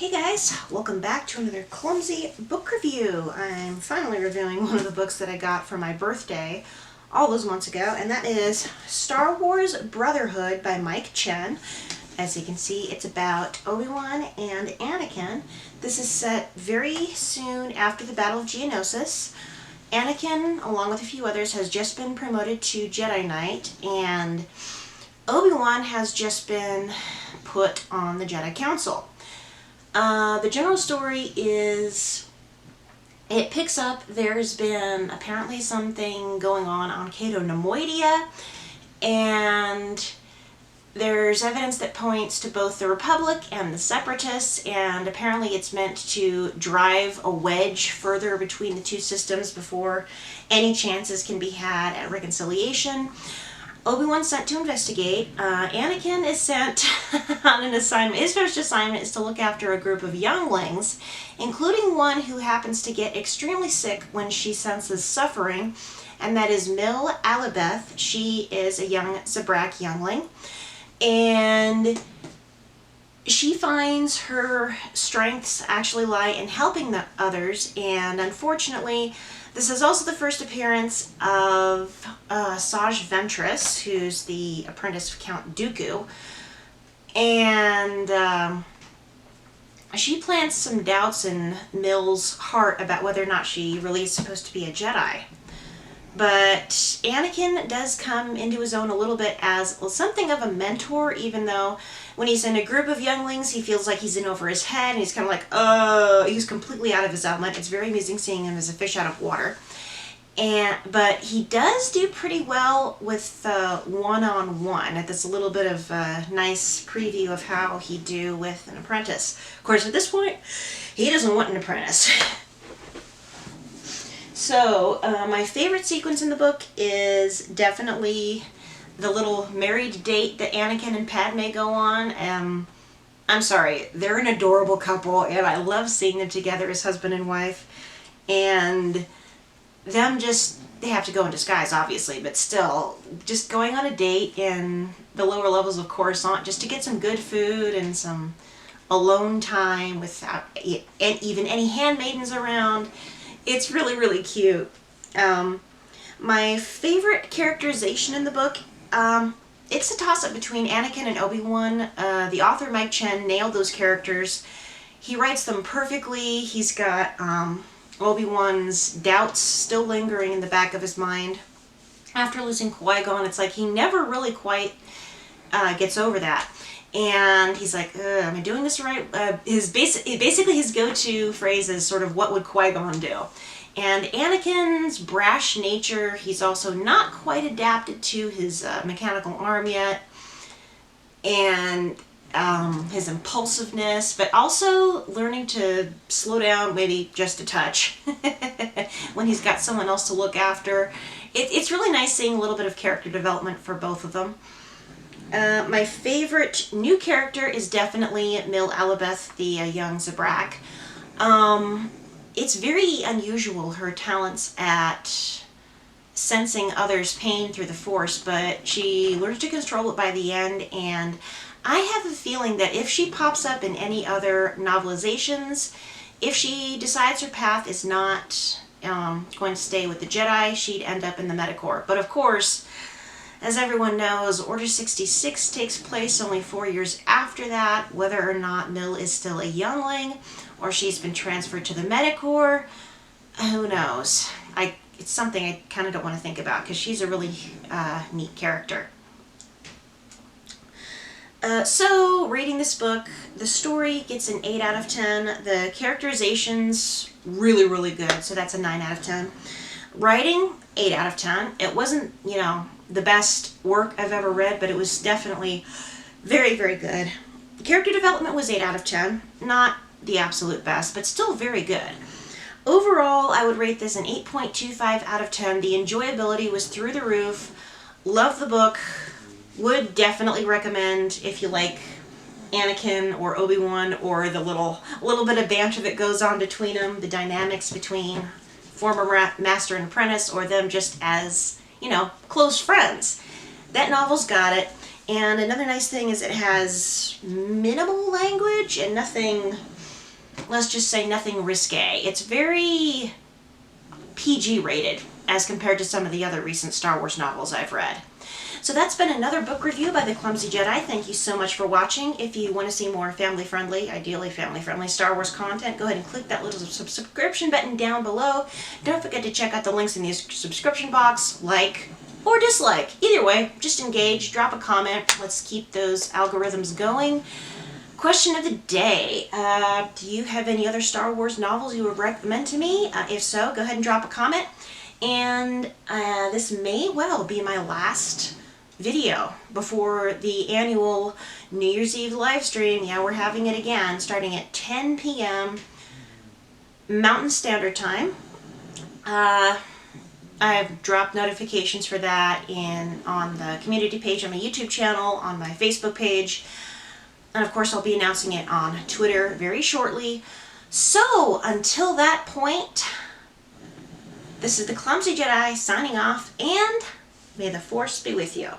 Hey guys, welcome back to another Clumsy book review. I'm finally reviewing one of the books that I got for my birthday all those months ago, and that is Star Wars Brotherhood by Mike Chen. As you can see, it's about Obi-Wan and Anakin. This is set very soon after the Battle of Geonosis. Anakin, along with a few others, has just been promoted to Jedi Knight, and Obi-Wan has just been put on the Jedi Council. The general story is, it picks up, there's been apparently something going on Cato Nemoidia, and there's evidence that points to both the Republic and the Separatists, and apparently it's meant to drive a wedge further between the two systems before any chances can be had at reconciliation. Obi-Wan's sent to investigate. Anakin is sent on an assignment. His first assignment is to look after a group of younglings, including one who happens to get extremely sick when she senses suffering, and that is Mil Alibeth. She is a young Zabrak youngling, and she finds her strengths actually lie in helping the others, and unfortunately, this is also the first appearance of Saj Ventress, who's the apprentice of Count Dooku, and she plants some doubts in Mil's heart about whether or not she really is supposed to be a Jedi. But Anakin does come into his own a little bit as something of a mentor, even though when he's in a group of younglings, he feels like he's in over his head, and he's kind of like, he's completely out of his element. It's very amusing seeing him as a fish out of water. But he does do pretty well with one-on-one. That's a little bit of a nice preview of how he'd do with an apprentice. Of course, at this point, he doesn't want an apprentice. So, my favorite sequence in the book is definitely the little married date that Anakin and Padme go on. I'm sorry, they're an adorable couple, and I love seeing them together as husband and wife. And them they have to go in disguise, obviously, but still, just going on a date in the lower levels of Coruscant just to get some good food and some alone time without even any handmaidens around. It's really, really cute. My favorite characterization in the book, it's a toss-up between Anakin and Obi-Wan. The author, Mike Chen, nailed those characters. He writes them perfectly. He's got Obi-Wan's doubts still lingering in the back of his mind. After losing Qui-Gon, it's like he never really quite gets over that. And he's like, am I doing this right? Basically his go-to phrase is sort of, what would Qui-Gon do? And Anakin's brash nature, he's also not quite adapted to his mechanical arm yet, and his impulsiveness, but also learning to slow down maybe just a touch when he's got someone else to look after. It's really nice seeing a little bit of character development for both of them. My favorite new character is definitely Mil Alibeth, the young Zabrak. It's very unusual, her talents at sensing others' pain through the Force, but she learns to control it by the end, and I have a feeling that if she pops up in any other novelizations, if she decides her path is not going to stay with the Jedi, she'd end up in the Metacorps. But of course, as everyone knows, Order 66 takes place only 4 years after that. Whether or not Mil is still a youngling, or she's been transferred to the Metacorps, who knows? It's something I kind of don't want to think about, because she's a really neat character. So, rating this book, the story gets an 8 out of 10. The characterization's really, really good, so that's a 9 out of 10. Writing, 8 out of 10. It wasn't, the best work I've ever read, but it was definitely very, very good. Character development was 8 out of 10. Not the absolute best, but still very good. Overall, I would rate this an 8.25 out of 10. The enjoyability was through the roof. Love the book. Would definitely recommend if you like Anakin or Obi-Wan, or the little bit of banter that goes on between them, the dynamics between former master and apprentice, or them just as, close friends. That novel's got it. And another nice thing is it has minimal language and nothing let's just say nothing risque. It's very PG rated as compared to some of the other recent Star Wars novels I've read. So that's been another book review by the Clumsy Jedi. Thank you so much for watching. If you want to see more family-friendly, ideally family-friendly Star Wars content, go ahead and click that little subscription button down below. Don't forget to check out the links in the subscription box, like or dislike. Either way, just engage, drop a comment. Let's keep those algorithms going. Question of the day. Do you have any other Star Wars novels you would recommend to me? If so, go ahead and drop a comment. And this may well be my last video before the annual New Year's Eve Livestream. Yeah, we're having it again, starting at 10 p.m. Mountain Standard Time. I've dropped notifications for that on the community page on my YouTube channel, on my Facebook page, and of course I'll be announcing it on Twitter very shortly. So until that point, this is the Clumsy Jedi signing off, and may the Force be with you.